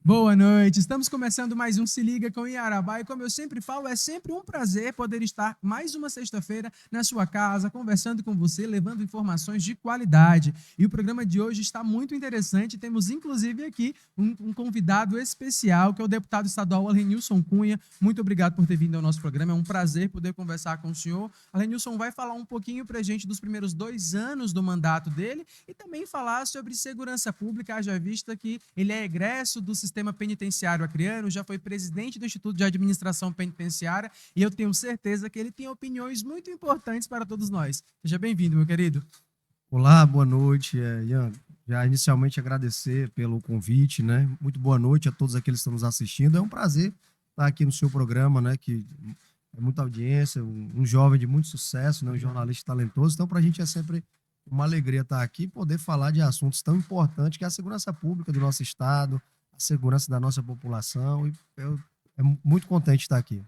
Boa noite, estamos começando mais um Se Liga com Iarabá e como eu sempre falo, é sempre um prazer poder estar mais uma sexta-feira na sua casa, conversando com você, levando informações de qualidade. E o programa de hoje está muito interessante, temos inclusive aqui um convidado especial, que é o deputado estadual Alenilson Cunha. Muito obrigado por ter vindo ao nosso programa, é um prazer poder conversar com o senhor. Alenilson vai falar um pouquinho para a gente dos primeiros 2 anos do mandato dele e também falar sobre segurança pública, haja vista que ele é egresso do sistema penitenciário acreano, já foi presidente do Instituto de Administração Penitenciária e eu tenho certeza que ele tem opiniões muito importantes para todos nós. Seja bem-vindo, meu querido. Olá, boa noite, Ian. Já inicialmente agradecer pelo convite, né? Muito boa noite a todos aqueles que estão nos assistindo. É um prazer estar aqui no seu programa, né? Que é muita audiência, um jovem de muito sucesso, né? Um jornalista talentoso. Então, para a gente é sempre uma alegria estar aqui e poder falar de assuntos tão importantes que é a segurança pública do nosso estado, a segurança da nossa população. E eu é muito contente de estar aqui.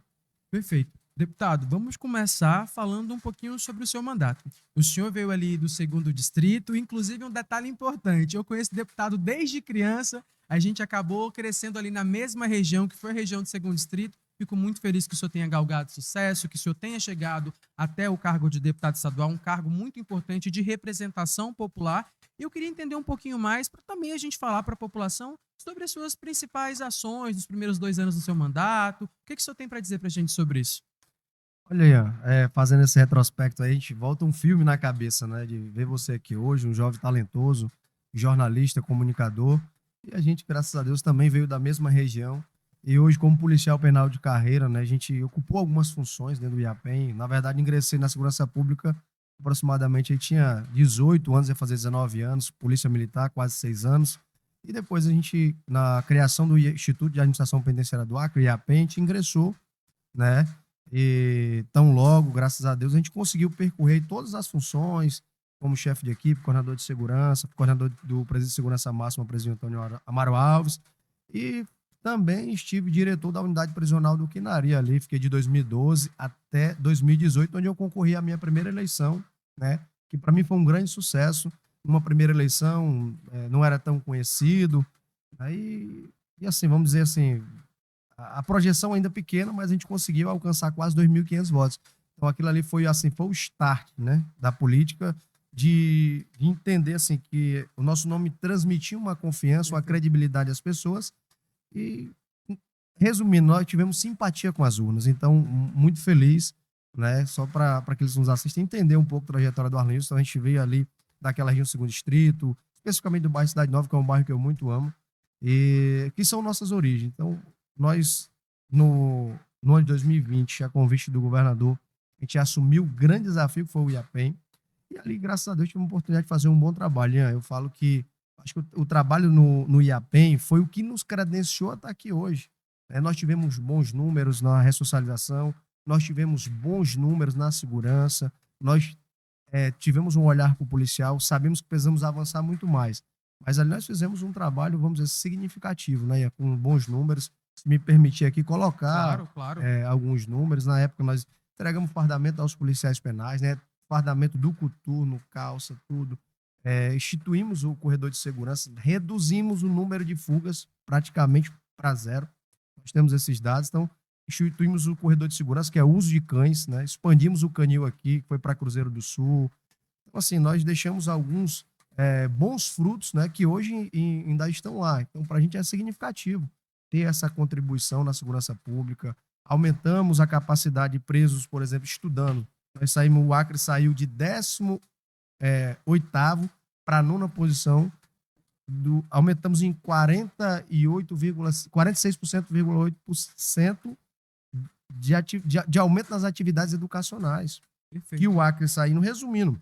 Perfeito. Deputado, vamos começar falando um pouquinho sobre o seu mandato. O senhor veio ali do 2º Distrito, inclusive um detalhe importante, eu conheço o deputado desde criança, a gente acabou crescendo ali na mesma região, que foi a região do 2º Distrito. Fico muito feliz que o senhor tenha galgado sucesso, que o senhor tenha chegado até o cargo de deputado estadual, um cargo muito importante de representação popular. E eu queria entender um pouquinho mais, para também a gente falar para a população sobre as suas principais ações dos primeiros 2 anos do seu mandato. O que o senhor tem para dizer para a gente sobre isso? Olha aí, ó, fazendo esse retrospecto aí, a gente volta um filme na cabeça, né? De ver você aqui hoje, um jovem talentoso, jornalista, comunicador. E a gente, graças a Deus, também veio da mesma região. E hoje, como policial penal de carreira, né? A gente ocupou algumas funções dentro do IAPEM. Na verdade, ingressei na segurança pública aproximadamente, aí tinha 18 anos, ia fazer 19 anos, polícia militar, quase 6 anos. E depois a gente, na criação do Instituto de Administração Penitenciária do Acre, IAPEM, a gente ingressou, né? E tão logo, graças a Deus, a gente conseguiu percorrer todas as funções, como chefe de equipe, coordenador de segurança, coordenador do Presídio de Segurança Máxima, presidente Antônio Amaro Alves, e também estive diretor da unidade prisional do Quinaria ali, fiquei de 2012 até 2018, onde eu concorri à minha primeira eleição, né, que para mim foi um grande sucesso. Uma primeira eleição, não era tão conhecido, aí, e assim, vamos dizer assim, a projeção ainda pequena, mas a gente conseguiu alcançar quase 2.500 votos. Então aquilo ali foi assim, foi o start, né, da política, de entender assim que o nosso nome transmitia uma confiança, uma credibilidade às pessoas e, resumindo, nós tivemos simpatia com as urnas. Então, muito feliz, né, só para aqueles que nos assistem entender um pouco a trajetória do Arlenilson. Então, a gente veio ali daquela região do 2º Distrito, especificamente do bairro Cidade Nova, que é um bairro que eu muito amo, e que são nossas origens. Então, nós, no ano de 2020, a convite do governador, a gente assumiu o grande desafio que foi o IAPEM, e ali, graças a Deus, tive a oportunidade de fazer um bom trabalho. Ian, eu falo que acho que o trabalho no IAPEM foi o que nos credenciou a estar aqui hoje. Nós tivemos bons números na ressocialização, nós tivemos bons números na segurança, nós tivemos um olhar para o policial, sabemos que precisamos avançar muito mais. Mas ali nós fizemos um trabalho, vamos dizer, significativo, né? Com bons números. Se me permitir aqui colocar Claro, claro. alguns números, na época nós entregamos fardamento aos policiais penais, né? Fardamento do coturno, calça, tudo. Instituímos o corredor de segurança, reduzimos o número de fugas praticamente para zero. Nós temos esses dados, então instituímos o corredor de segurança, que é o uso de cães, né? Expandimos o canil aqui, que foi para Cruzeiro do Sul. Então, assim, nós deixamos alguns bons frutos, né, que hoje ainda estão lá. Então, para a gente é significativo ter essa contribuição na segurança pública. Aumentamos a capacidade de presos, por exemplo, estudando. O Acre saiu de 18º para a 9ª posição. Aumentamos em 46,8% de aumento nas atividades educacionais. Perfeito. Que o Acre saindo, resumindo,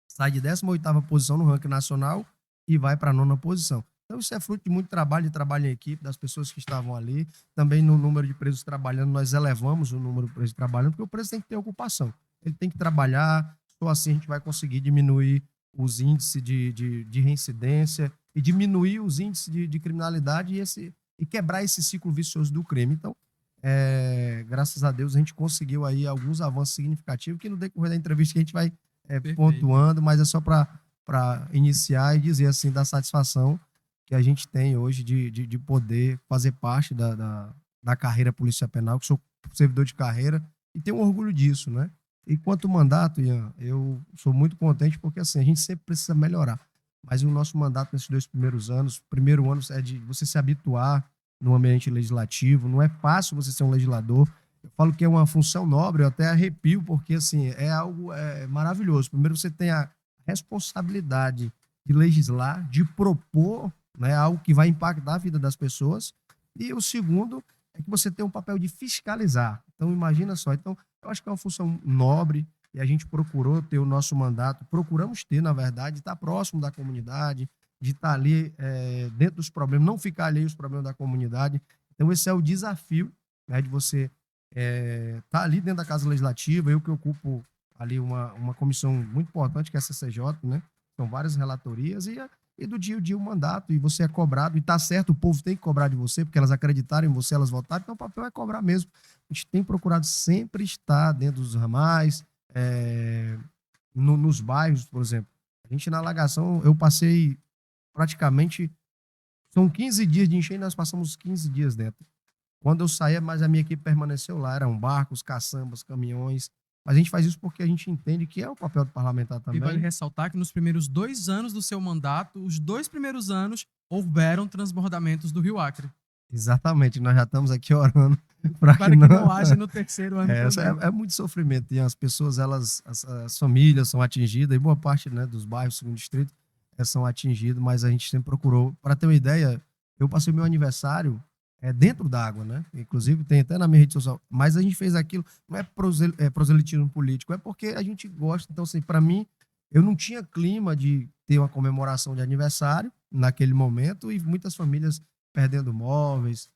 sai de 18ª posição no ranking nacional e vai para a 9ª posição. Então isso é fruto de muito trabalho, em equipe, das pessoas que estavam ali. Também no número de presos trabalhando, nós elevamos o número de presos trabalhando, porque o preso tem que ter ocupação. Ele tem que trabalhar, só assim a gente vai conseguir diminuir os índices de reincidência e diminuir os índices de criminalidade e quebrar esse ciclo vicioso do crime. Então, graças a Deus, a gente conseguiu aí alguns avanços significativos que no decorrer da entrevista que a gente vai pontuando, mas é só para iniciar e dizer assim da satisfação que a gente tem hoje de poder fazer parte da carreira polícia penal, que sou servidor de carreira e tenho orgulho disso, né? E quanto ao mandato, Ian, eu sou muito contente porque assim, a gente sempre precisa melhorar. Mas o nosso mandato nesses 2 primeiros anos, primeiro ano é de você se habituar no ambiente legislativo, não é fácil você ser um legislador. Eu falo que é uma função nobre, eu até arrepio, porque assim, é algo maravilhoso. Primeiro você tem a responsabilidade de legislar, de propor, né, algo que vai impactar a vida das pessoas. E o segundo é que você tem um papel de fiscalizar. Então, imagina só. Então, eu acho que é uma função nobre e a gente procurou ter o nosso mandato, procuramos ter, na verdade, estar próximo da comunidade, de estar ali dentro dos problemas, não ficar ali os problemas da comunidade. Então, esse é o desafio, né, de você estar ali dentro da Casa Legislativa. Eu que ocupo ali uma comissão muito importante, que é a CCJ, né? São várias relatorias e do dia a dia o mandato, e você é cobrado, e tá certo, o povo tem que cobrar de você, porque elas acreditaram em você, elas votaram, então o papel é cobrar mesmo. A gente tem procurado sempre estar dentro dos ramais, nos bairros, por exemplo. A gente na alagação, eu passei praticamente, são 15 dias de enchente, nós passamos 15 dias dentro. Quando eu saía, mas a minha equipe permaneceu lá, eram barcos, caçambas, caminhões, mas a gente faz isso porque a gente entende que é o papel do parlamentar E vale também. ressaltar que nos primeiros 2 anos do seu mandato, os 2 primeiros anos, houveram transbordamentos do Rio Acre. Exatamente, nós já estamos aqui orando para Para que não haja no terceiro ano também. É muito sofrimento, e as pessoas, as famílias são atingidas, e boa parte, né, dos bairros do segundo distrito são atingidos, mas a gente sempre procurou. Para ter uma ideia, eu passei o meu aniversário dentro d'água, né? Inclusive tem até na minha rede social, mas a gente fez aquilo, não é proselitismo político, é porque a gente gosta. Então, assim, para mim, eu não tinha clima de ter uma comemoração de aniversário naquele momento, e muitas famílias perdendo móveis,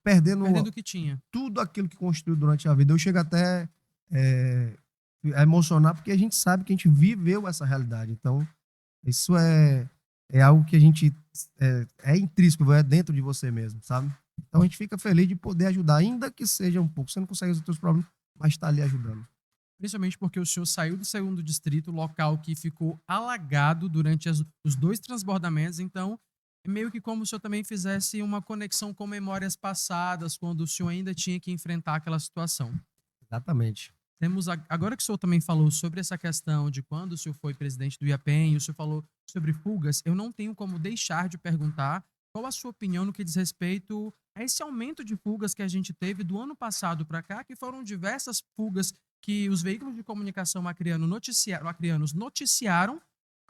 perdendo Perdendo o que tinha. tudo aquilo que construiu durante a vida. Eu chego até a emocionar, porque a gente sabe que a gente viveu essa realidade. Então, isso é algo que a gente é intrínseco, é dentro de você mesmo, sabe? Então a gente fica feliz de poder ajudar, ainda que seja um pouco. Você não consegue resolver os problemas, mas está ali ajudando. Principalmente porque o senhor saiu do segundo distrito, local que ficou alagado durante os 2 transbordamentos. Então, é meio que como se o senhor também fizesse uma conexão com memórias passadas, quando o senhor ainda tinha que enfrentar aquela situação. Exatamente. Agora que o senhor também falou sobre essa questão de quando o senhor foi presidente do IAPEN, o senhor falou sobre fugas, eu não tenho como deixar de perguntar qual a sua opinião no que diz respeito a esse aumento de fugas que a gente teve do ano passado para cá, que foram diversas fugas que os veículos de comunicação acrianos noticiaram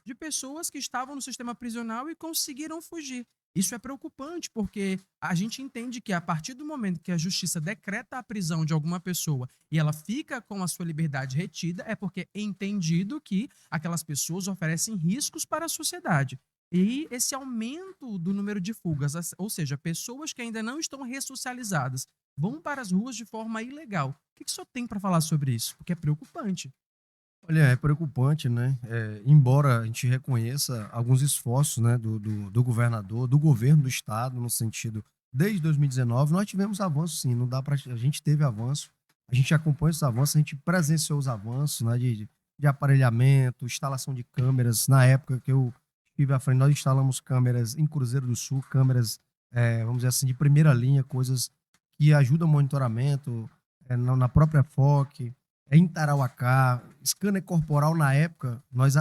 de pessoas que estavam no sistema prisional e conseguiram fugir. Isso é preocupante, porque a gente entende que a partir do momento que a justiça decreta a prisão de alguma pessoa e ela fica com a sua liberdade retida, é porque é entendido que aquelas pessoas oferecem riscos para a sociedade. E esse aumento do número de fugas, ou seja, pessoas que ainda não estão ressocializadas, vão para as ruas de forma ilegal. O que o senhor tem para falar sobre isso? Porque é preocupante. Olha, é preocupante, né? Embora a gente reconheça alguns esforços, né, do governador, do governo do estado, no sentido, desde 2019, nós tivemos avanços, sim, não dá para. A gente teve avanço, a gente acompanha esses avanços, a gente presenciou os avanços, né, de aparelhamento, instalação de câmeras. Na época que eu estive à frente, nós instalamos câmeras em Cruzeiro do Sul, câmeras, vamos dizer assim, de primeira linha, coisas que ajudam o monitoramento, na própria FOC. Em Tarauacá, scanner corporal. Na época, nós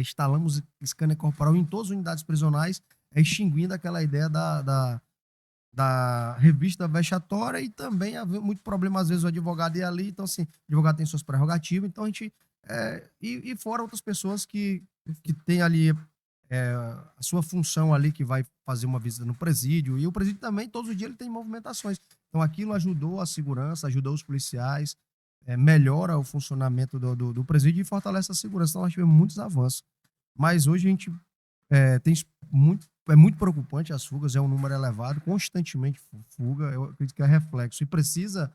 instalamos scanner corporal em todas as unidades prisionais, extinguindo aquela ideia da revista vexatória, e também havia muito problema, às vezes o advogado ia ali, então assim, o advogado tem suas prerrogativas, então a gente, e fora outras pessoas que tem ali a sua função ali, que vai fazer uma visita no presídio, e o presídio também, todos os dias ele tem movimentações, então aquilo ajudou a segurança, ajudou os policiais, melhora o funcionamento do presídio e fortalece a segurança. Então, nós tivemos muitos avanços. Mas hoje a gente tem muito preocupante as fugas, é um número elevado, constantemente fuga. Eu acredito que é reflexo. E precisa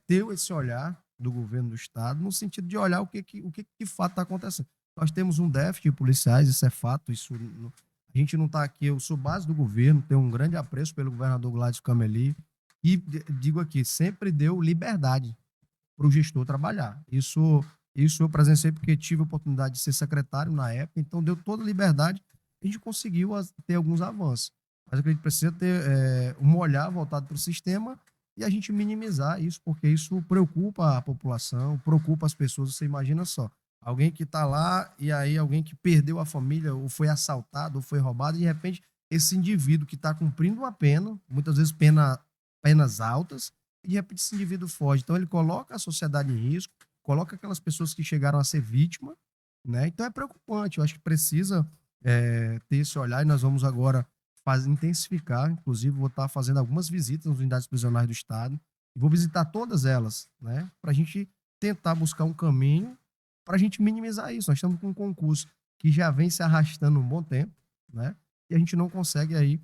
ter esse olhar do governo do estado, no sentido de olhar o que de fato está acontecendo. Nós temos um déficit de policiais, isso é fato. A gente não está aqui, eu sou base do governo, tenho um grande apreço pelo governador Gladys Cameli, e digo aqui, sempre deu liberdade para o gestor trabalhar. Isso Isso eu presenciei porque tive a oportunidade de ser secretário na época, então deu toda a liberdade, a gente conseguiu ter alguns avanços. Mas a gente precisa ter um olhar voltado para o sistema e a gente minimizar isso, porque isso preocupa a população, preocupa as pessoas. Você imagina só, alguém que está lá e aí alguém que perdeu a família, ou foi assaltado, ou foi roubado, e de repente esse indivíduo que está cumprindo uma pena, muitas vezes penas altas, e de repente esse indivíduo foge. Então ele coloca a sociedade em risco, coloca aquelas pessoas que chegaram a ser vítima, né? Então é preocupante. Eu acho que precisa ter esse olhar e nós vamos agora intensificar. Inclusive, vou estar fazendo algumas visitas nas unidades prisionais do Estado e vou visitar todas elas, né? Para a gente tentar buscar um caminho para a gente minimizar isso. Nós estamos com um concurso que já vem se arrastando um bom tempo, né? E a gente não consegue aí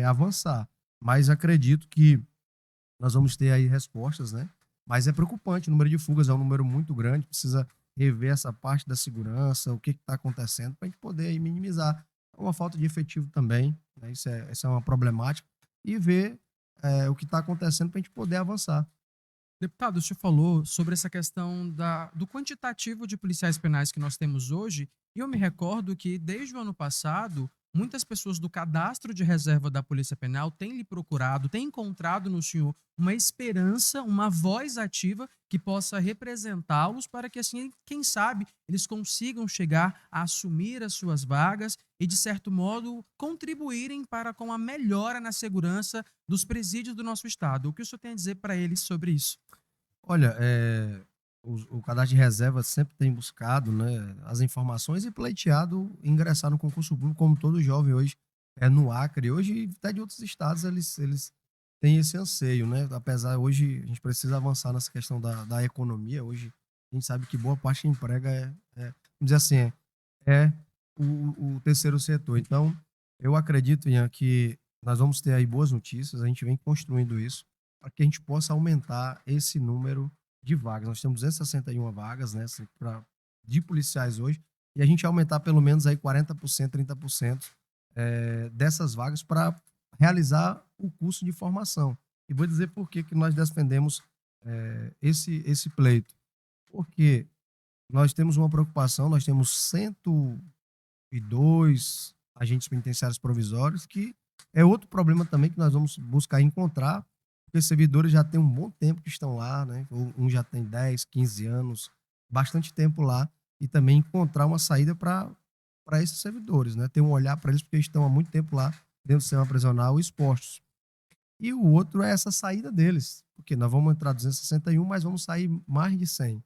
avançar. Mas acredito que nós vamos ter aí respostas, né? Mas é preocupante, o número de fugas é um número muito grande, precisa rever essa parte da segurança, o que está acontecendo, para a gente poder aí minimizar. É uma falta de efetivo também, né? Isso é uma problemática, e ver o que está acontecendo para a gente poder avançar. Deputado, o senhor falou sobre essa questão do quantitativo de policiais penais que nós temos hoje, e eu me recordo que, desde o ano passado, muitas pessoas do cadastro de reserva da Polícia Penal têm lhe procurado, têm encontrado no senhor uma esperança, uma voz ativa que possa representá-los para que, assim, quem sabe, eles consigam chegar a assumir as suas vagas e, de certo modo, contribuírem para com a melhora na segurança dos presídios do nosso estado. O que o senhor tem a dizer para eles sobre isso? Olha, o cadastro de reserva sempre tem buscado, né, as informações e pleiteado ingressar no concurso público, como todo jovem hoje no Acre. Hoje, até de outros estados, eles têm esse anseio, né? Apesar, hoje, a gente precisa avançar nessa questão da economia. Hoje, a gente sabe que boa parte emprega vamos dizer assim, é o terceiro setor. Então, eu acredito, Ian, que nós vamos ter aí boas notícias, a gente vem construindo isso, para que a gente possa aumentar esse número de vagas. Nós temos 261 vagas, né, assim, de policiais hoje, e a gente aumentar pelo menos aí 40%, 30% dessas vagas para realizar o curso de formação. E vou dizer por que nós defendemos esse pleito. Porque nós temos uma preocupação, nós temos 102 agentes penitenciários provisórios, que é outro problema também que nós vamos buscar encontrar, porque os servidores já têm um bom tempo que estão lá, né? Um já tem 10, 15 anos, bastante tempo lá, e também encontrar uma saída para esses servidores, né? Ter um olhar para eles, porque eles estão há muito tempo lá dentro do sistema prisional expostos. E o outro é essa saída deles, porque nós vamos entrar 261, mas vamos sair mais de 100.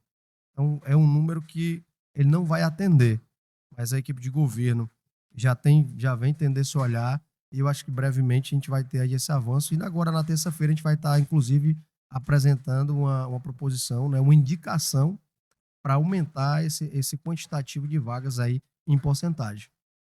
Então, é um número que ele não vai atender, mas a equipe de governo já vem entender esse olhar, e eu acho que brevemente a gente vai ter aí esse avanço. E agora, na terça-feira, a gente vai estar, inclusive, apresentando uma proposição, né, uma indicação para aumentar esse quantitativo de vagas aí em porcentagem.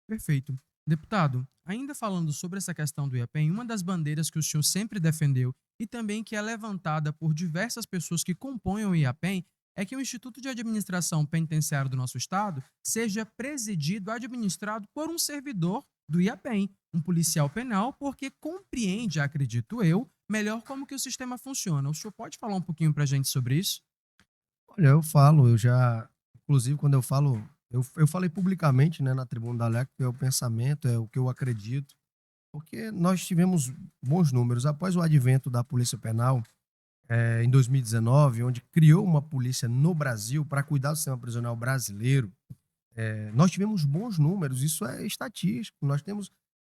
Perfeito. Deputado, ainda falando sobre essa questão do IAPEN, uma das bandeiras que o senhor sempre defendeu e também que é levantada por diversas pessoas que compõem o IAPEN é que o Instituto de Administração Penitenciária do nosso estado seja presidido, administrado por um servidor do IAPEN, um policial penal, porque compreende, acredito eu, melhor como que o sistema funciona. O senhor pode falar um pouquinho para a gente sobre isso? Olha, inclusive quando eu falei publicamente, né, na Tribuna da Leco, que é o pensamento, é o que eu acredito, porque nós tivemos bons números. Após o advento da Polícia Penal, em 2019, onde criou uma polícia no Brasil para cuidar do sistema prisional brasileiro, nós tivemos bons números, isso é estatístico,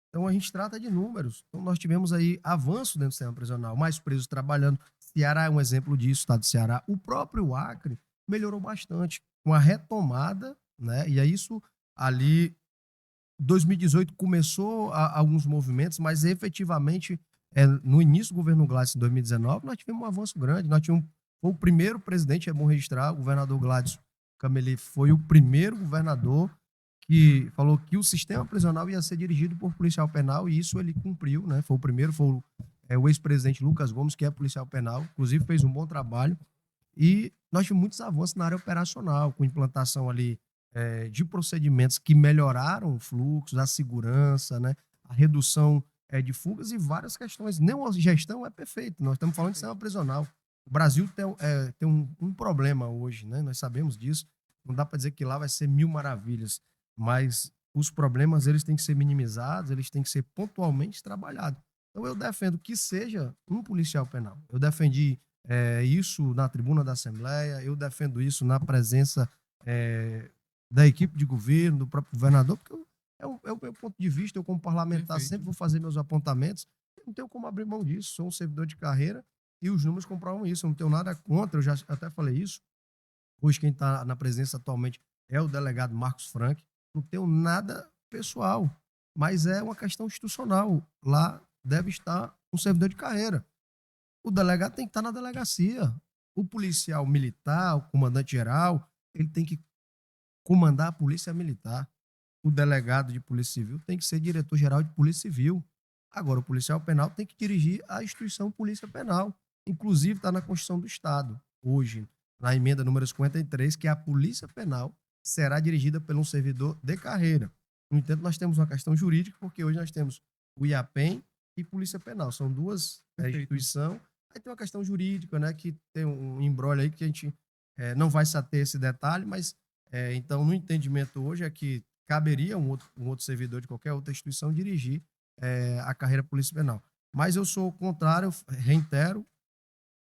então a gente trata de números. Então nós tivemos aí avanço dentro do sistema prisional, mais presos trabalhando. Ceará é um exemplo disso, estado do Ceará. O próprio Acre melhorou bastante com a retomada, né? E é isso ali 2018 começou alguns movimentos, mas efetivamente no início do governo Gladys em 2019 nós tivemos um avanço grande. Foi o primeiro presidente, é bom registrar, o governador Gladys Cameli foi o primeiro governador que falou que o sistema prisional ia ser dirigido por policial penal, e isso ele cumpriu, né? Foi o primeiro, o ex-presidente Lucas Gomes, que é policial penal, inclusive fez um bom trabalho. E nós tivemos muitos avanços na área operacional, com implantação ali de procedimentos que melhoraram o fluxo, a segurança, né? A redução de fugas e várias questões. Nenhuma gestão é perfeita. Nós estamos falando de sistema prisional. O Brasil tem um problema hoje, né? Nós sabemos disso. Não dá para dizer que lá vai ser mil maravilhas, mas os problemas eles têm que ser minimizados, eles têm que ser pontualmente trabalhados. Então eu defendo que seja um policial penal. Eu defendi isso na tribuna da Assembleia, eu defendo isso na presença eh, da equipe de governo, do próprio governador, porque é o meu ponto de vista. Eu, como parlamentar, Perfeito. sempre vou fazer meus apontamentos. Eu não tenho como abrir mão disso. Sou um servidor de carreira e os números comprovam isso. Eu não tenho nada contra, eu já até falei isso. Hoje quem está na presença atualmente é o delegado Marcos Frank. Não tenho nada pessoal, mas é uma questão institucional. Lá deve estar um servidor de carreira. O delegado tem que estar na delegacia. O policial militar, o comandante-geral, ele tem que comandar a polícia militar. O delegado de polícia civil tem que ser diretor-geral de polícia civil. Agora, o policial penal tem que dirigir a instituição polícia penal. Inclusive, está na Constituição do Estado, hoje, na emenda número 53, que a polícia penal será dirigida por um servidor de carreira. No entanto, nós temos uma questão jurídica, porque hoje nós temos o IAPEM e Polícia Penal. São duas Perfeito. instituições. Aí tem uma questão jurídica, né, que tem um embrolho aí que a gente não vai se ater esse detalhe, mas então, no entendimento hoje é que caberia um outro servidor de qualquer outra instituição dirigir a carreira Polícia Penal. Mas eu sou contrário, eu reitero,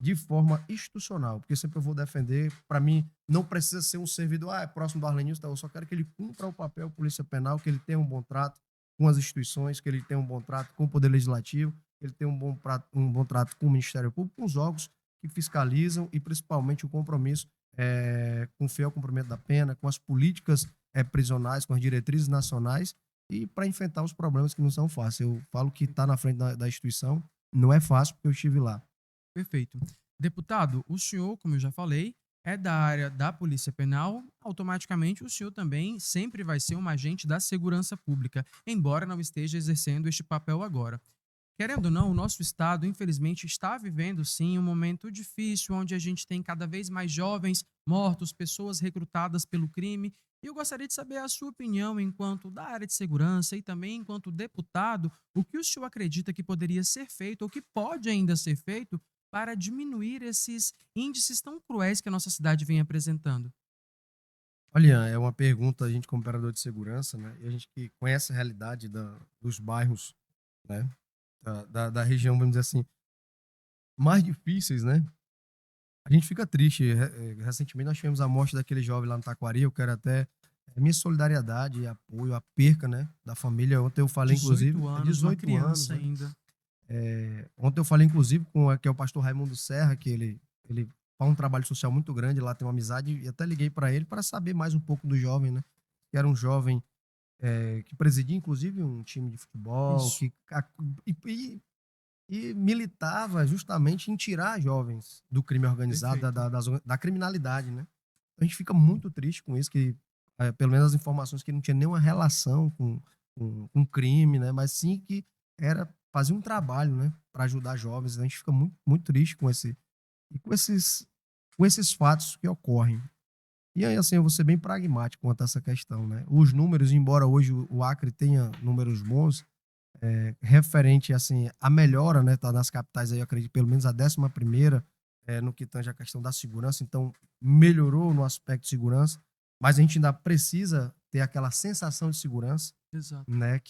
de forma institucional, porque sempre eu vou defender. Para mim, não precisa ser um servidor, é próximo do Arlenilson, tá? Eu só quero que ele cumpra o papel Polícia Penal, que ele tenha um bom trato com as instituições, que ele tenha um bom trato com o Poder Legislativo, que ele tenha um bom trato com o Ministério Público, com os órgãos que fiscalizam e, principalmente, o compromisso com o fiel cumprimento da pena, com as políticas prisionais, com as diretrizes nacionais e para enfrentar os problemas que não são fáceis. Eu falo que estar na frente da instituição não é fácil, porque eu estive lá. Perfeito. Deputado, o senhor, como eu já falei, é da área da Polícia Penal. Automaticamente, o senhor também sempre vai ser um agente da segurança pública, embora não esteja exercendo este papel agora. Querendo ou não, o nosso estado, infelizmente, está vivendo sim um momento difícil, onde a gente tem cada vez mais jovens mortos, pessoas recrutadas pelo crime. E eu gostaria de saber a sua opinião, enquanto da área de segurança e também enquanto deputado, o que o senhor acredita que poderia ser feito ou que pode ainda ser feito para diminuir esses índices tão cruéis que a nossa cidade vem apresentando? Olha, é uma pergunta, a gente como operador de segurança, né? E a gente que conhece a realidade dos bairros, né? Da região, vamos dizer assim, mais difíceis, né? A gente fica triste. Recentemente nós tivemos a morte daquele jovem lá no Taquari. Eu quero até minha solidariedade e apoio, a perca, né? Da família. Ontem eu falei, inclusive, 18 anos, uma 18 anos, criança né? ainda. Ontem eu falei, inclusive, que é o pastor Raimundo Serra, que ele faz um trabalho social muito grande, lá tem uma amizade, e até liguei para ele para saber mais um pouco do jovem, né? Que era um jovem que presidia, inclusive, um time de futebol, Isso. e, e- e militava justamente em tirar jovens do crime organizado, Perfeito. da criminalidade, né? A gente fica muito triste com isso, que pelo menos as informações que não tinha nenhuma relação com crime, né? Mas sim que fazia um trabalho, né? Para ajudar jovens. A gente fica muito, muito triste com esses fatos que ocorrem. E aí, assim, eu vou ser bem pragmático quanto a essa questão, né? Os números, embora hoje o Acre tenha números bons, referente, assim, a melhora, né? Tá nas capitais aí, eu acredito, pelo menos a 11ª, no que tange a questão da segurança. Então, melhorou no aspecto de segurança, mas a gente ainda precisa ter aquela sensação de segurança, Exato. né?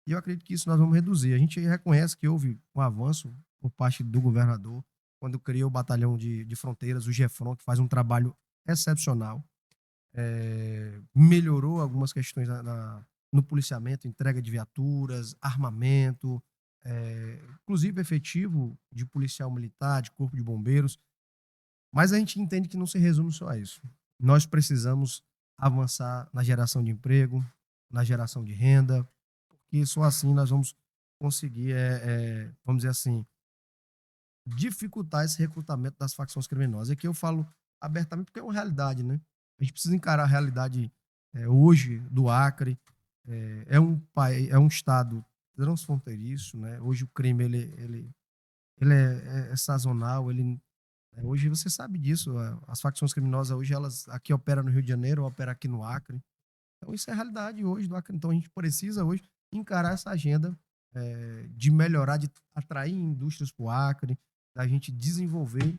E eu acredito que isso nós vamos reduzir. A gente reconhece que houve um avanço por parte do governador, quando criou o batalhão de fronteiras, o GEFRON, que faz um trabalho excepcional. Melhorou algumas questões no policiamento, entrega de viaturas, armamento, inclusive efetivo de policial militar, de corpo de bombeiros. Mas a gente entende que não se resume só a isso. Nós precisamos avançar na geração de emprego, na geração de renda, porque só assim nós vamos conseguir, vamos dizer assim, dificultar esse recrutamento das facções criminosas. Aqui eu falo abertamente porque é uma realidade, né? A gente precisa encarar a realidade hoje do Acre. É um estado transfronteiriço, né? Hoje o crime ele é sazonal. Hoje você sabe disso. As facções criminosas hoje elas aqui operam no Rio de Janeiro, operam aqui no Acre. Então isso é a realidade hoje do Acre. Então a gente precisa hoje encarar essa agenda de melhorar, de atrair indústrias para o Acre, da gente desenvolver.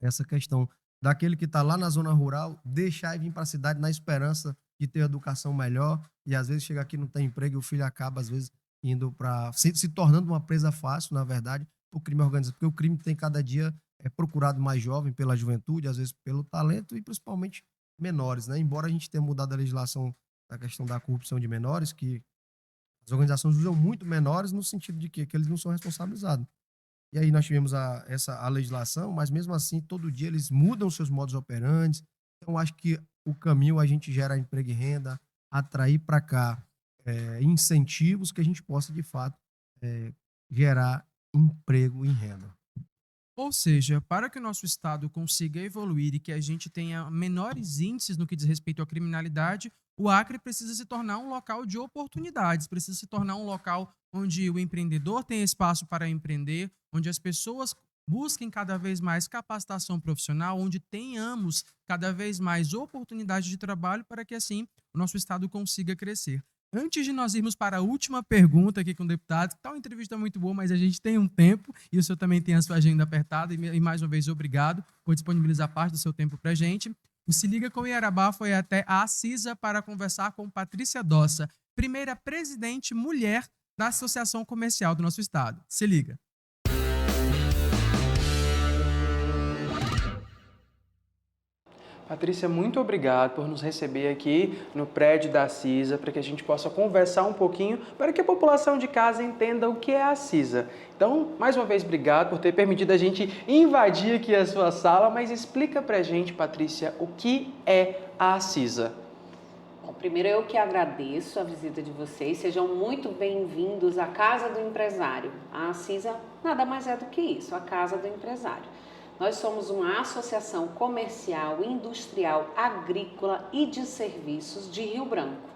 essa questão daquele que está lá na zona rural, deixar e vir para a cidade na esperança de ter educação melhor, e às vezes chega aqui não tem emprego e o filho acaba, às vezes, indo para se tornando uma presa fácil, na verdade, o crime organizado, porque o crime tem cada dia procurado mais jovem pela juventude, às vezes pelo talento e principalmente menores, né? Embora a gente tenha mudado a legislação da questão da corrupção de menores, que as organizações usam muito menores no sentido de que eles não são responsabilizados. E aí nós tivemos a legislação, mas mesmo assim, todo dia eles mudam seus modos operantes. Então, acho que o caminho a gente gera emprego e renda, atrair para cá incentivos que a gente possa, de fato, gerar emprego e renda. Ou seja, para que o nosso estado consiga evoluir e que a gente tenha menores índices no que diz respeito à criminalidade, o Acre precisa se tornar um local de oportunidades, precisa se tornar um local onde o empreendedor tem espaço para empreender, onde as pessoas busquem cada vez mais capacitação profissional, onde tenhamos cada vez mais oportunidades de trabalho para que assim o nosso estado consiga crescer. Antes de nós irmos para a última pergunta aqui com o deputado, que está uma entrevista muito boa, mas a gente tem um tempo e o senhor também tem a sua agenda apertada. E mais uma vez, obrigado por disponibilizar parte do seu tempo para a gente. O Se Liga com Iarabá foi até a CISA para conversar com Patrícia Dossa, primeira presidente mulher da Associação Comercial do nosso estado. Se liga. Patrícia, muito obrigado por nos receber aqui no prédio da CISA, para que a gente possa conversar um pouquinho, para que a população de casa entenda o que é a CISA. Então, mais uma vez, obrigado por ter permitido a gente invadir aqui a sua sala, mas explica para a gente, Patrícia, o que é a CISA. Bom, primeiro eu que agradeço a visita de vocês, sejam muito bem-vindos à Casa do Empresário. A CISA nada mais é do que isso, a Casa do Empresário. Nós somos uma associação comercial, industrial, agrícola e de serviços de Rio Branco.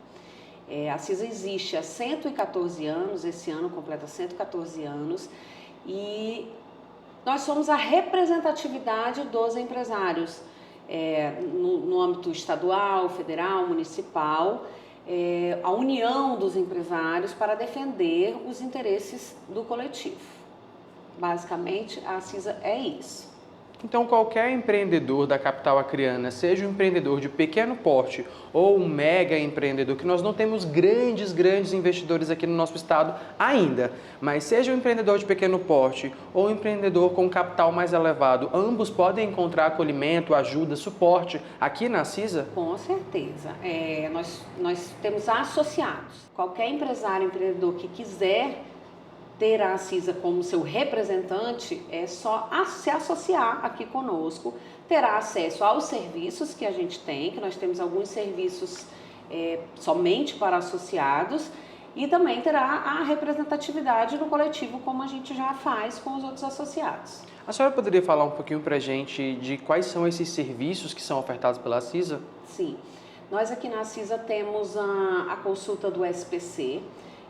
A CISA existe há 114 anos, esse ano completa 114 anos, e nós somos a representatividade dos empresários no âmbito estadual, federal, municipal, a união dos empresários para defender os interesses do coletivo. Basicamente, a CISA é isso. Então, qualquer empreendedor da capital acreana, seja um empreendedor de pequeno porte ou um mega empreendedor, que nós não temos grandes investidores aqui no nosso estado ainda, mas seja um empreendedor de pequeno porte ou um empreendedor com capital mais elevado, ambos podem encontrar acolhimento, ajuda, suporte aqui na CISA? Com certeza. Nós temos associados. Qualquer empresário, empreendedor que quiser ter a CISA como seu representante, é só se associar aqui conosco, terá acesso aos serviços que a gente tem, que nós temos alguns serviços somente para associados, e também terá a representatividade no coletivo, como a gente já faz com os outros associados. A senhora poderia falar um pouquinho para a gente de quais são esses serviços que são ofertados pela CISA? Sim, nós aqui na CISA temos a consulta do SPC.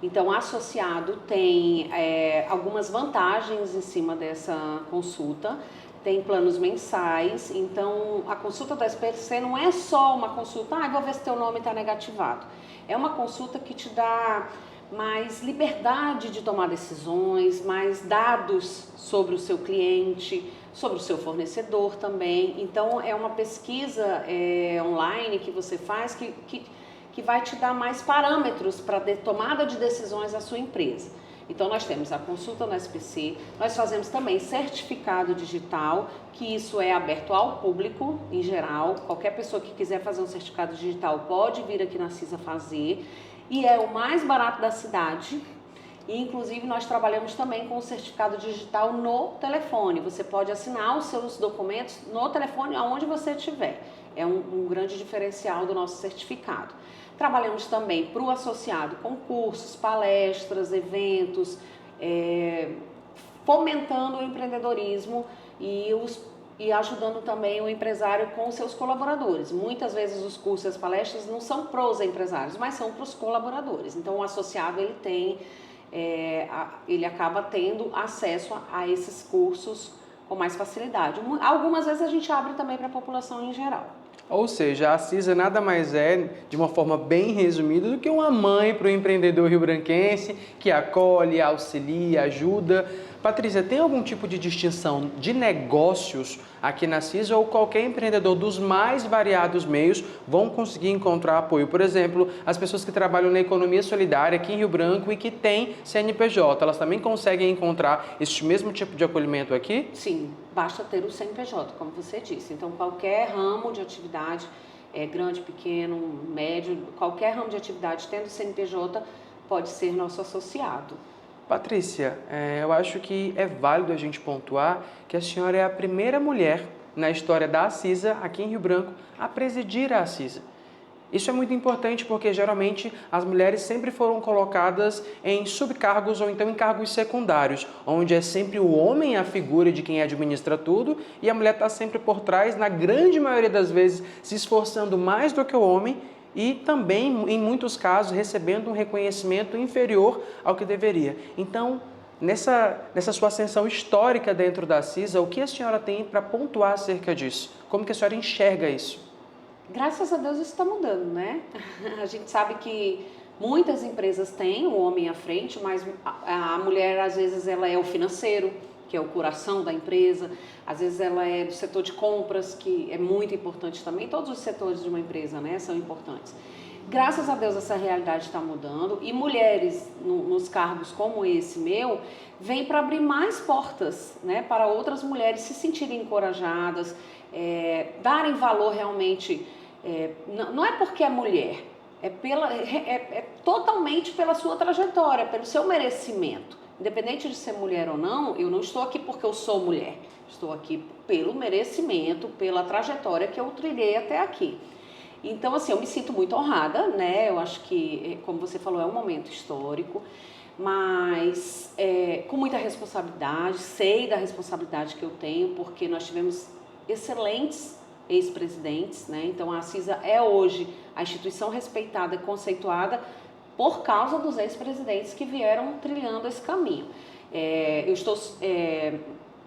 Então, o associado tem algumas vantagens em cima dessa consulta, tem planos mensais. Então, a consulta do SPC não é só uma consulta, vou ver se teu nome está negativado. É uma consulta que te dá mais liberdade de tomar decisões, mais dados sobre o seu cliente, sobre o seu fornecedor também. Então, é uma pesquisa online que você faz que vai te dar mais parâmetros para tomada de decisões da sua empresa. Então, nós temos a consulta no SPC, nós fazemos também certificado digital, que isso é aberto ao público em geral. Qualquer pessoa que quiser fazer um certificado digital pode vir aqui na CISA fazer, e é o mais barato da cidade. E, inclusive, nós trabalhamos também com o certificado digital no telefone. Você pode assinar os seus documentos no telefone, aonde você estiver. É um grande diferencial do nosso certificado. Trabalhamos também para o associado com cursos, palestras, eventos, fomentando o empreendedorismo e ajudando também o empresário com os seus colaboradores. Muitas vezes os cursos e as palestras não são para os empresários, mas são para os colaboradores. Então, o associado ele acaba tendo acesso a esses cursos com mais facilidade. Algumas vezes a gente abre também para a população em geral. Ou seja, a CISA nada mais é, de uma forma bem resumida, do que uma mãe para o empreendedor rio-branquense que acolhe, auxilia, ajuda Patrícia, tem algum tipo de distinção de negócios aqui na CISA ou qualquer empreendedor dos mais variados meios vão conseguir encontrar apoio? Por exemplo, as pessoas que trabalham na economia solidária aqui em Rio Branco e que têm CNPJ, elas também conseguem encontrar este mesmo tipo de acolhimento aqui? Sim, basta ter o CNPJ, como você disse. Então, qualquer ramo de atividade, grande, pequeno, médio, qualquer ramo de atividade tendo CNPJ pode ser nosso associado. Patrícia, eu acho que é válido a gente pontuar que a senhora é a primeira mulher na história da CISA, aqui em Rio Branco, a presidir a CISA. Isso é muito importante porque, geralmente, as mulheres sempre foram colocadas em subcargos ou então em cargos secundários, onde é sempre o homem a figura de quem administra tudo e a mulher está sempre por trás, na grande maioria das vezes, se esforçando mais do que o homem e também, em muitos casos, recebendo um reconhecimento inferior ao que deveria. Então, nessa sua ascensão histórica dentro da CISA, o que a senhora tem para pontuar acerca disso? Como que a senhora enxerga isso? Graças a Deus isso está mudando, né? A gente sabe que muitas empresas têm o homem à frente, mas a mulher, às vezes, ela é o financeiro, que é o coração da empresa. Às vezes ela é do setor de compras, que é muito importante também. Todos os setores de uma empresa, né, são importantes. Graças a Deus essa realidade está mudando e mulheres nos cargos como esse meu vêm para abrir mais portas, né, para outras mulheres se sentirem encorajadas, darem valor realmente. Não é porque é mulher, é totalmente pela sua trajetória, pelo seu merecimento. Independente de ser mulher ou não, eu não estou aqui porque eu sou mulher. Estou aqui pelo merecimento, pela trajetória que eu trilhei até aqui. Então, assim, eu me sinto muito honrada, né? Eu acho que, como você falou, é um momento histórico, mas com muita responsabilidade. Sei da responsabilidade que eu tenho, porque nós tivemos excelentes ex-presidentes, né? Então, a CISA é hoje a instituição respeitada e conceituada por causa dos ex-presidentes que vieram trilhando esse caminho. Eu estou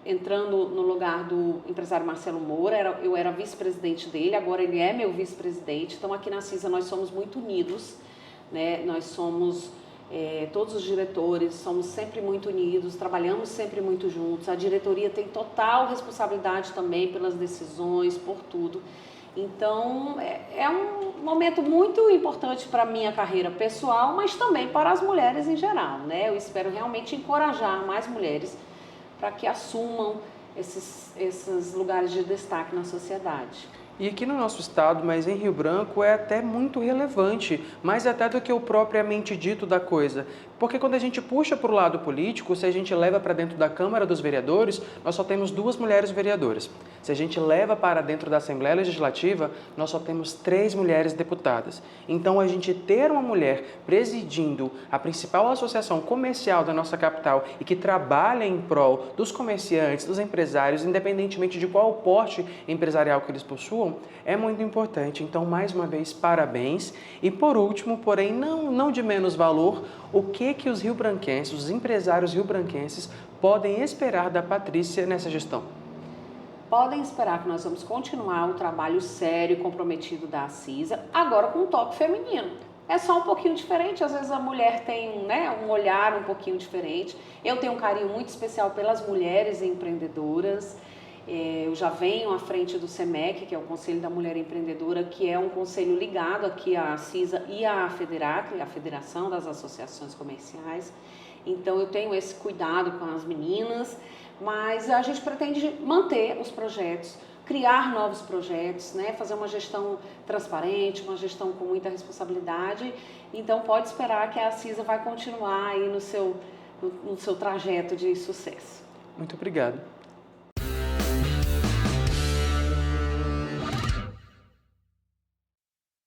entrando no lugar do empresário Marcelo Moura, eu era vice-presidente dele, agora ele é meu vice-presidente. Então, aqui na CISA nós somos muito unidos, né? Nós somos, todos os diretores, somos sempre muito unidos, trabalhamos sempre muito juntos. A diretoria tem total responsabilidade também pelas decisões, por tudo. Então, é um momento muito importante para a minha carreira pessoal, mas também para as mulheres em geral, né? Eu espero realmente encorajar mais mulheres para que assumam esses lugares de destaque na sociedade. E aqui no nosso estado, mas em Rio Branco, é até muito relevante, mais até do que o propriamente dito da coisa. Porque quando a gente puxa para o lado político, se a gente leva para dentro da Câmara dos Vereadores, nós só temos 2 mulheres vereadoras. Se a gente leva para dentro da Assembleia Legislativa, nós só temos 3 mulheres deputadas. Então, a gente ter uma mulher presidindo a principal associação comercial da nossa capital e que trabalha em prol dos comerciantes, dos empresários, independentemente de qual porte empresarial que eles possuam, é muito importante. Então, mais uma vez, parabéns. E por último, porém não de menos valor, o que os riobranquenses, os empresários riobranquenses podem esperar da Patrícia nessa gestão? Podem esperar que nós vamos continuar o trabalho sério e comprometido da CISA, agora com um toque feminino. É só um pouquinho diferente, às vezes a mulher tem, né, um olhar um pouquinho diferente. Eu tenho um carinho muito especial pelas mulheres empreendedoras. Eu já venho à frente do SEMEC, que é o Conselho da Mulher Empreendedora, que é um conselho ligado aqui à CISA e à FEDERAC, a Federação das Associações Comerciais. Então eu tenho esse cuidado com as meninas, mas a gente pretende manter os projetos, criar novos projetos, né? Fazer uma gestão transparente, uma gestão com muita responsabilidade. Então pode esperar que a CISA vai continuar aí no seu trajeto de sucesso. Muito obrigado.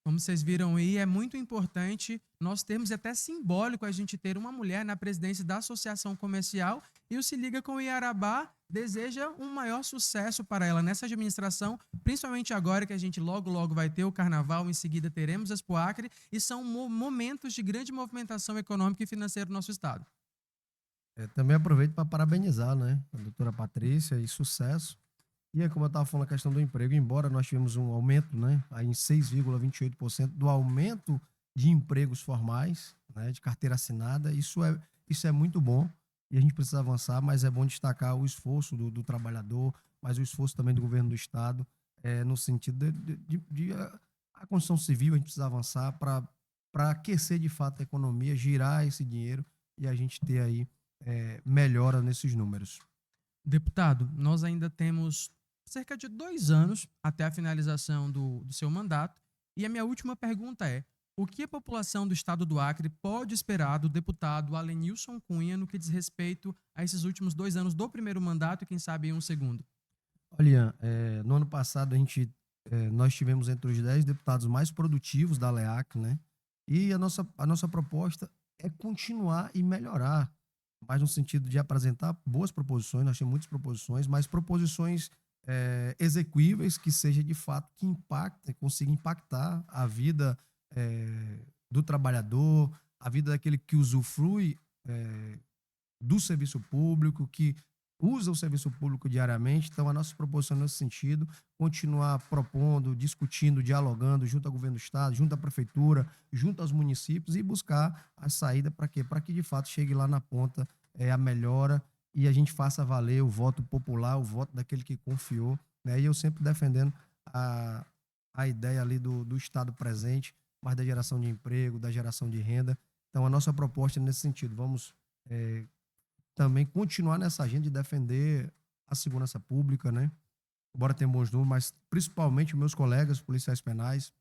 Como vocês viram aí, é muito importante nós termos, é até simbólico a gente ter uma mulher na presidência da Associação Comercial, e o Se Liga com Iarabá deseja um maior sucesso para ela nessa administração, principalmente agora que a gente logo vai ter o Carnaval, em seguida teremos a Expo Acre, e são momentos de grande movimentação econômica e financeira do nosso estado. Também aproveito para parabenizar, né, a doutora Patrícia, e sucesso. E é como eu estava falando, a questão do emprego, embora nós tivemos um aumento, né, aí em 6,28% do aumento de empregos formais, né, de carteira assinada, isso é muito bom. e a gente precisa avançar, mas é bom destacar o esforço do trabalhador, mas o esforço também do governo do Estado, no sentido a construção civil, a gente precisa avançar para aquecer de fato a economia, girar esse dinheiro e a gente ter aí melhora nesses números. Deputado, nós ainda temos cerca de 2 anos até a finalização do seu mandato. E a minha última pergunta é: o que a população do estado do Acre pode esperar do deputado Alenilson Cunha no que diz respeito a esses últimos 2 anos do primeiro mandato e, quem sabe, um segundo? Olha, no ano passado nós tivemos entre os 10 deputados mais produtivos da LEAC, né? E a nossa proposta é continuar e melhorar, mas no sentido de apresentar boas proposições, nós temos muitas proposições, mas proposições execuíveis, que seja de fato, que impactem, consiga impactar a vida do trabalhador, a vida daquele que usufrui do serviço público, que usa o serviço público diariamente. Então, a nossa proposição nesse sentido, continuar propondo, discutindo, dialogando junto ao governo do Estado, junto à prefeitura, junto aos municípios e buscar a saída para quê? Para que, de fato, chegue lá na ponta a melhora e a gente faça valer o voto popular, o voto daquele que confiou, né? E eu sempre defendendo a ideia ali do Estado presente, mas da geração de emprego, da geração de renda. Então, a nossa proposta é nesse sentido. Vamos também continuar nessa agenda de defender a segurança pública, né? Embora tenha bons números, mas principalmente meus colegas policiais penais.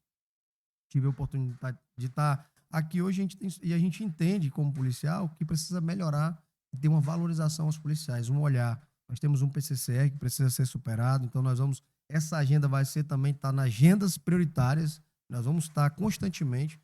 Tive a oportunidade de estar aqui hoje e a gente entende como policial que precisa melhorar e ter uma valorização aos policiais, um olhar. Nós temos um PCCR que precisa ser superado, então essa agenda vai ser também estar nas agendas prioritárias. Nós vamos estar constantemente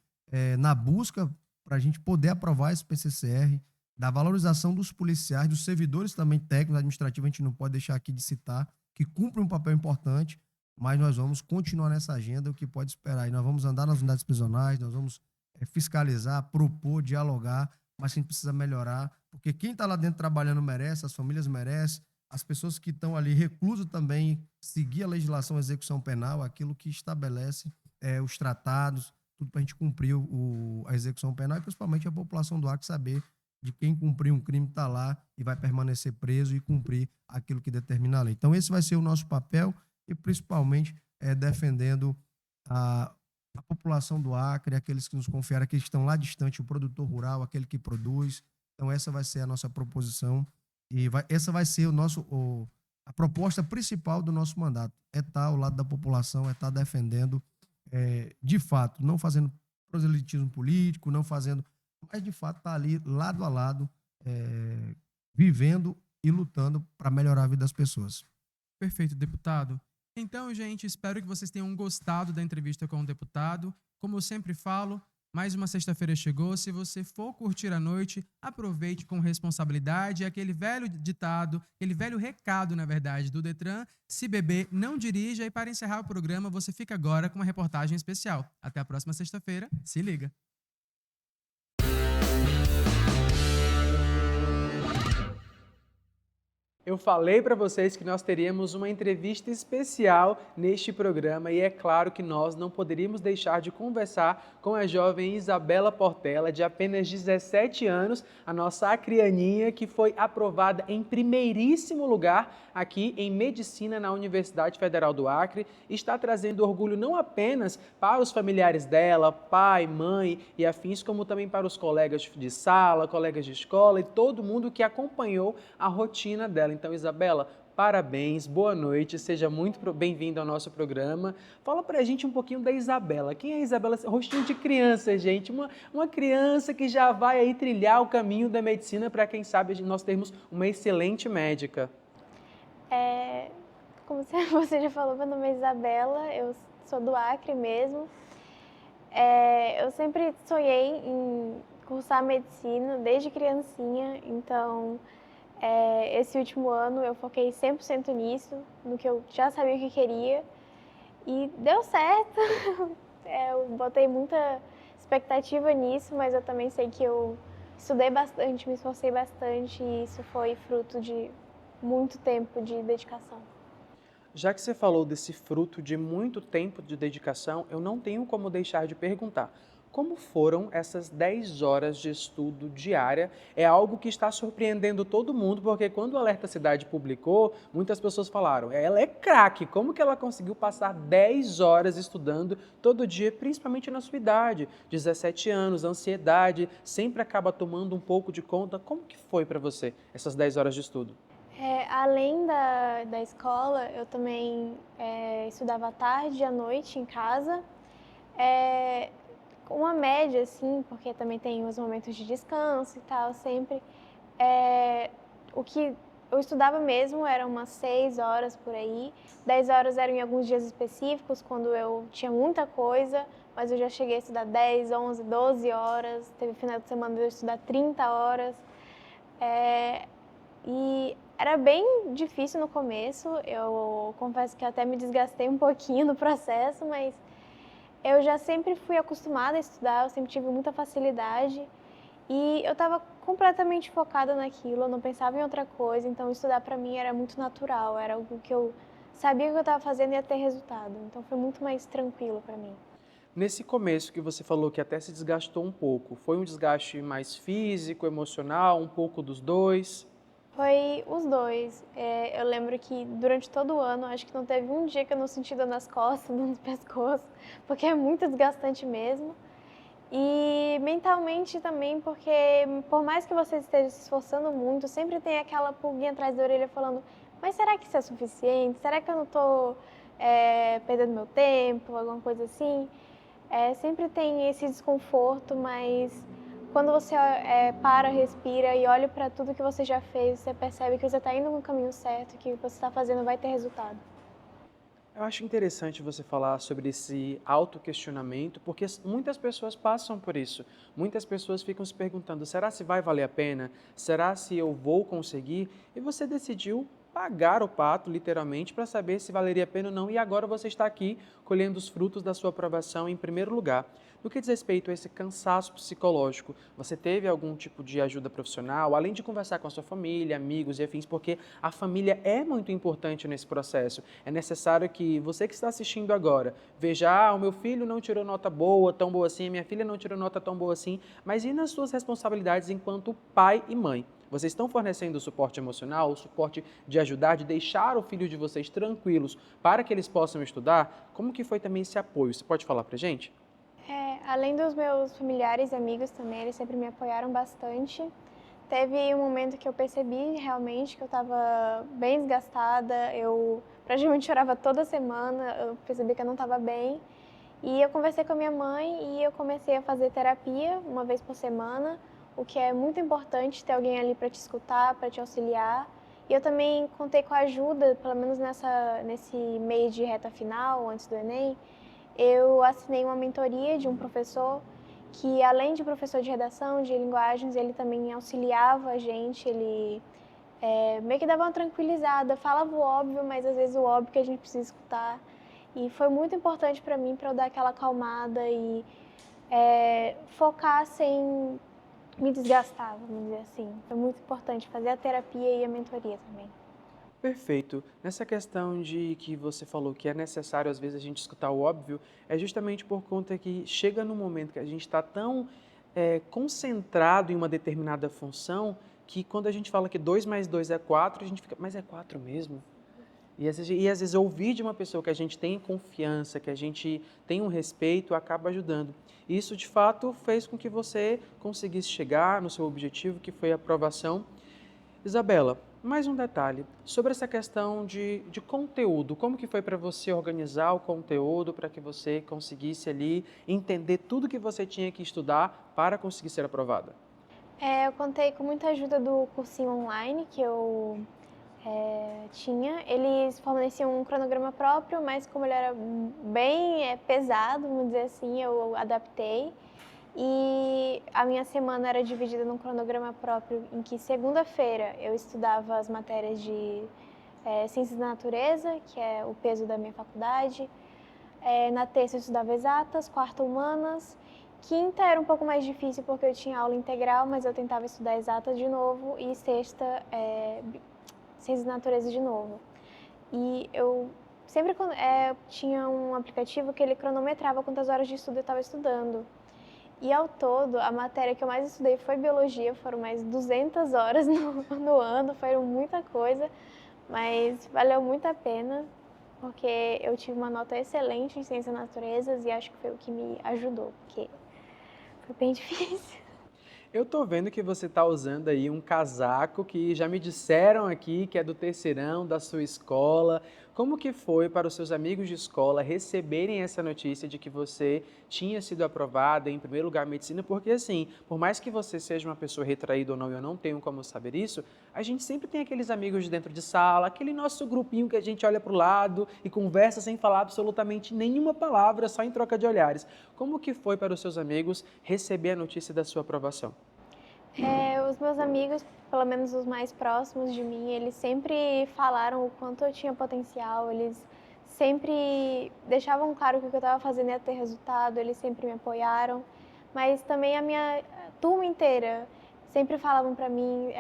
na busca para a gente poder aprovar esse PCCR, da valorização dos policiais, dos servidores também técnicos, administrativos, a gente não pode deixar aqui de citar, que cumprem um papel importante, mas nós vamos continuar nessa agenda, o que pode esperar. E nós vamos andar nas unidades prisionais, nós vamos fiscalizar, propor, dialogar, mas a gente precisa melhorar, porque quem está lá dentro trabalhando merece, as famílias merecem, as pessoas que estão ali reclusas também, seguir a legislação de execução penal, aquilo que estabelece os tratados, tudo para a gente cumprir a execução penal e principalmente a população do Acre saber de quem cumprir um crime está lá e vai permanecer preso e cumprir aquilo que determina a lei. Então, esse vai ser o nosso papel e, principalmente, defendendo a população do Acre, aqueles que nos confiaram, aqueles que estão lá distante, o produtor rural, aquele que produz. Então, essa vai ser a nossa proposição e essa vai ser a proposta principal do nosso mandato. É estar ao lado da população, é estar defendendo, de fato, não fazendo proselitismo político, não fazendo... mas de fato está ali lado a lado, vivendo e lutando para melhorar a vida das pessoas. Perfeito, deputado. Então, gente, espero que vocês tenham gostado da entrevista com o deputado. Como eu sempre falo, mais uma sexta-feira chegou. Se você for curtir a noite, aproveite com responsabilidade. Aquele velho ditado, aquele velho recado, na verdade, do Detran: se beber, não dirija. E para encerrar o programa, você fica agora com uma reportagem especial. Até a próxima sexta-feira. Se liga! Eu falei para vocês que nós teríamos uma entrevista especial neste programa e é claro que nós não poderíamos deixar de conversar com a jovem Isabela Portela, de apenas 17 anos, a nossa acrianinha que foi aprovada em primeiríssimo lugar aqui em Medicina na Universidade Federal do Acre, está trazendo orgulho não apenas para os familiares dela, pai, mãe e afins, como também para os colegas de sala, colegas de escola e todo mundo que acompanhou a rotina dela. Então, Isabela, parabéns, boa noite, seja muito bem-vinda ao nosso programa. Fala pra gente um pouquinho da Isabela. Quem é a Isabela? Rostinho de criança, gente, uma criança que já vai aí trilhar o caminho da medicina para, quem sabe, nós termos uma excelente médica. Como você já falou, meu nome é Isabela, eu sou do Acre mesmo. Eu sempre sonhei em cursar medicina desde criancinha, então esse último ano eu foquei 100% nisso, no que eu já sabia o que queria e deu certo. Eu botei muita expectativa nisso, mas eu também sei que eu estudei bastante, me esforcei bastante e isso foi fruto de muito tempo de dedicação. Já que você falou desse fruto de muito tempo de dedicação, eu não tenho como deixar de perguntar. Como foram essas 10 horas de estudo diária? É algo que está surpreendendo todo mundo, porque quando o Alerta Cidade publicou, muitas pessoas falaram, ela é craque, como que ela conseguiu passar 10 horas estudando todo dia, principalmente na sua idade, 17 anos, ansiedade, sempre acaba tomando um pouco de conta. Como que foi para você essas 10 horas de estudo? Além da escola, eu também estudava à tarde e à noite em casa. É, uma média, assim, porque também tem os momentos de descanso e tal, sempre. O que eu estudava mesmo era umas 6 horas por aí. 10 horas eram em alguns dias específicos, quando eu tinha muita coisa, mas eu já cheguei a estudar 10, 11, 12 horas. Teve final de semana de eu estudar 30 horas. E era bem difícil no começo, eu confesso que até me desgastei um pouquinho no processo, mas eu já sempre fui acostumada a estudar, eu sempre tive muita facilidade e eu estava completamente focada naquilo, eu não pensava em outra coisa, então estudar para mim era muito natural, era algo que eu sabia que eu estava fazendo e ia ter resultado, então foi muito mais tranquilo para mim. Nesse começo que você falou que até se desgastou um pouco, foi um desgaste mais físico, emocional, um pouco dos dois? Foi os dois. Eu lembro que durante todo o ano, acho que não teve um dia que eu não senti dor nas costas, dor no pescoço, porque é muito desgastante mesmo. E mentalmente também, porque por mais que você esteja se esforçando muito, sempre tem aquela pulguinha atrás da orelha falando: mas será que isso é suficiente? Será que eu não estou perdendo meu tempo? Alguma coisa assim. Sempre tem esse desconforto, mas quando você para, respira e olha para tudo que você já fez, você percebe que você está indo no caminho certo, que o que você está fazendo vai ter resultado. Eu acho interessante você falar sobre esse autoquestionamento, porque muitas pessoas passam por isso. Muitas pessoas ficam se perguntando, será se vai valer a pena? Será se eu vou conseguir? E você decidiu pagar o pato, literalmente, para saber se valeria a pena ou não, e agora você está aqui colhendo os frutos da sua aprovação em primeiro lugar. No que diz respeito a esse cansaço psicológico, você teve algum tipo de ajuda profissional, além de conversar com a sua família, amigos e afins, porque a família é muito importante nesse processo. É necessário que você que está assistindo agora veja, o meu filho não tirou nota boa, tão boa assim, a minha filha não tirou nota tão boa assim, mas e nas suas responsabilidades enquanto pai e mãe? Vocês estão fornecendo o suporte emocional, o suporte de ajudar, de deixar o filho de vocês tranquilos para que eles possam estudar? Como que foi também esse apoio? Você pode falar pra gente? Além dos meus familiares e amigos também, eles sempre me apoiaram bastante. Teve um momento que eu percebi realmente que eu estava bem desgastada, eu praticamente chorava toda semana, eu percebi que eu não estava bem. E eu conversei com a minha mãe e eu comecei a fazer terapia uma vez por semana, o que é muito importante ter alguém ali para te escutar, para te auxiliar. E eu também contei com a ajuda, pelo menos nesse mês de reta final, antes do Enem, eu assinei uma mentoria de um professor que, além de professor de redação, de linguagens, ele também auxiliava a gente, ele meio que dava uma tranquilizada, falava o óbvio, mas às vezes o óbvio que a gente precisa escutar. E foi muito importante para mim, para eu dar aquela acalmada e focar sem me desgastar, vamos dizer assim. Foi muito importante fazer a terapia e a mentoria também. Perfeito. Nessa questão de que você falou que é necessário às vezes a gente escutar o óbvio, é justamente por conta que chega num momento que a gente está tão concentrado em uma determinada função que quando a gente fala que 2 mais 2 é 4, a gente fica, mas é 4 mesmo? Às vezes ouvir de uma pessoa que a gente tem confiança, que a gente tem um respeito, acaba ajudando. Isso de fato fez com que você conseguisse chegar no seu objetivo, que foi a aprovação. Isabela, mais um detalhe sobre essa questão de conteúdo. Como que foi para você organizar o conteúdo para que você conseguisse ali entender tudo que você tinha que estudar para conseguir ser aprovada? Eu contei com muita ajuda do cursinho online que eu tinha. Eles forneciam um cronograma próprio, mas como ele era bem pesado, vamos dizer assim, eu adaptei. E a minha semana era dividida num cronograma próprio, em que segunda-feira eu estudava as matérias de Ciências da Natureza, que é o peso da minha faculdade. Na terça eu estudava Exatas, quarta Humanas. Quinta era um pouco mais difícil porque eu tinha aula integral, mas eu tentava estudar Exatas de novo. E sexta, Ciências da Natureza de novo. E eu sempre tinha um aplicativo que ele cronometrava quantas horas de estudo eu estava estudando. E ao todo, a matéria que eu mais estudei foi biologia, foram mais 200 horas no ano, foram muita coisa, mas valeu muito a pena, porque eu tive uma nota excelente em ciências naturezas e acho que foi o que me ajudou, porque foi bem difícil. Eu tô vendo que você tá usando aí um casaco que já me disseram aqui que é do terceirão da sua escola. Como que foi para os seus amigos de escola receberem essa notícia de que você tinha sido aprovada em primeiro lugar em medicina? Porque assim, por mais que você seja uma pessoa retraída ou não, eu não tenho como saber isso, a gente sempre tem aqueles amigos de dentro de sala, aquele nosso grupinho que a gente olha para o lado e conversa sem falar absolutamente nenhuma palavra, só em troca de olhares. Como que foi para os seus amigos receber a notícia da sua aprovação? Os meus amigos, pelo menos os mais próximos de mim, eles sempre falaram o quanto eu tinha potencial, eles sempre deixavam claro que o que eu estava fazendo ia ter resultado, eles sempre me apoiaram, mas também a minha turma inteira sempre falavam para mim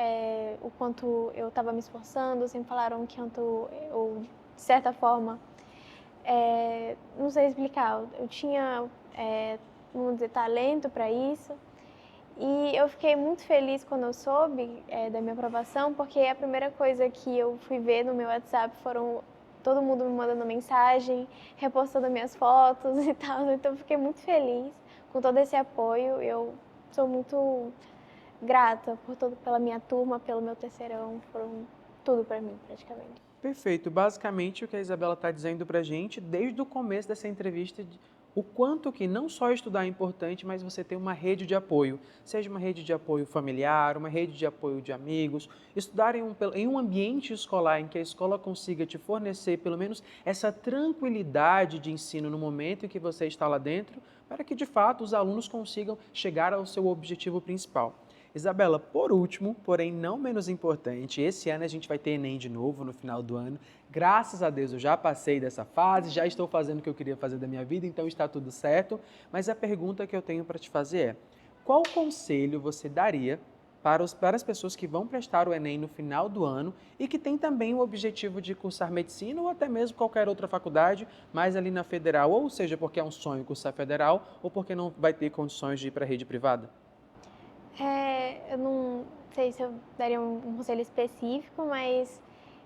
o quanto eu estava me esforçando, sempre falaram que eu, de certa forma, não sei explicar, eu tinha, vamos dizer, talento para isso. E eu fiquei muito feliz quando eu soube da minha aprovação, porque a primeira coisa que eu fui ver no meu WhatsApp foram todo mundo me mandando mensagem, repostando minhas fotos e tal. Então eu fiquei muito feliz com todo esse apoio. Eu sou muito grata pela minha turma, pelo meu terceirão, foram tudo para mim praticamente. Perfeito. Basicamente, o que a Isabela está dizendo para a gente, desde o começo dessa entrevista, o quanto que não só estudar é importante, mas você ter uma rede de apoio, seja uma rede de apoio familiar, uma rede de apoio de amigos, estudar em um ambiente escolar em que a escola consiga te fornecer pelo menos essa tranquilidade de ensino no momento em que você está lá dentro, para que de fato os alunos consigam chegar ao seu objetivo principal. Isabela, por último, porém não menos importante, esse ano a gente vai ter Enem de novo no final do ano. Graças a Deus eu já passei dessa fase, já estou fazendo o que eu queria fazer da minha vida, então está tudo certo. Mas a pergunta que eu tenho para te fazer é, qual conselho você daria para as pessoas que vão prestar o Enem no final do ano e que têm também o objetivo de cursar medicina ou até mesmo qualquer outra faculdade, mas ali na federal, ou seja, porque é um sonho cursar federal ou porque não vai ter condições de ir para a rede privada? Eu não sei se eu daria um conselho específico, mas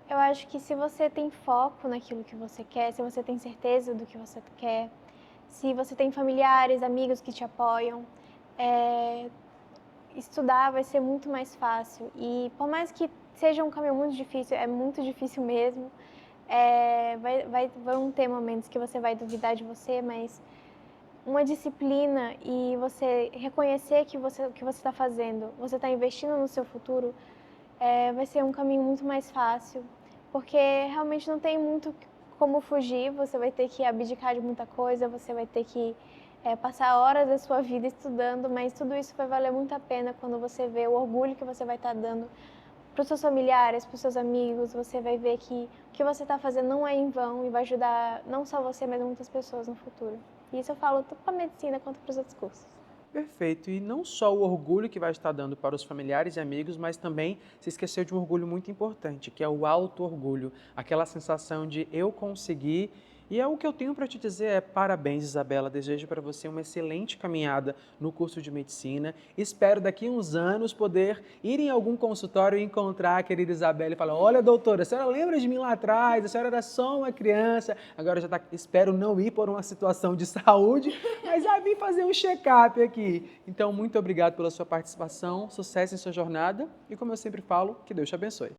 eu acho que se você tem foco naquilo que você quer, se você tem certeza do que você quer, se você tem familiares, amigos que te apoiam, estudar vai ser muito mais fácil. E por mais que seja um caminho muito difícil, é muito difícil mesmo, vão ter momentos que você vai duvidar de você, mas uma disciplina e você reconhecer que o que você está fazendo, você está investindo no seu futuro, vai ser um caminho muito mais fácil, porque realmente não tem muito como fugir, você vai ter que abdicar de muita coisa, você vai ter que passar horas da sua vida estudando, mas tudo isso vai valer muito a pena quando você vê o orgulho que você vai estar dando para os seus familiares, para os seus amigos, você vai ver que o que você está fazendo não é em vão e vai ajudar não só você, mas muitas pessoas no futuro. E isso eu falo tanto para a medicina quanto para os outros cursos. Perfeito. E não só o orgulho que vai estar dando para os familiares e amigos, mas também se esqueceu de um orgulho muito importante, que é o auto-orgulho. Aquela sensação de eu consegui. E o que eu tenho para te dizer é parabéns, Isabela. Desejo para você uma excelente caminhada no curso de medicina. Espero daqui a uns anos poder ir em algum consultório e encontrar a querida Isabela e falar: olha, doutora, a senhora lembra de mim lá atrás? A senhora era só uma criança. Agora já está. Espero não ir por uma situação de saúde, mas já vim fazer um check-up aqui. Então, muito obrigado pela sua participação. Sucesso em sua jornada. E como eu sempre falo, que Deus te abençoe.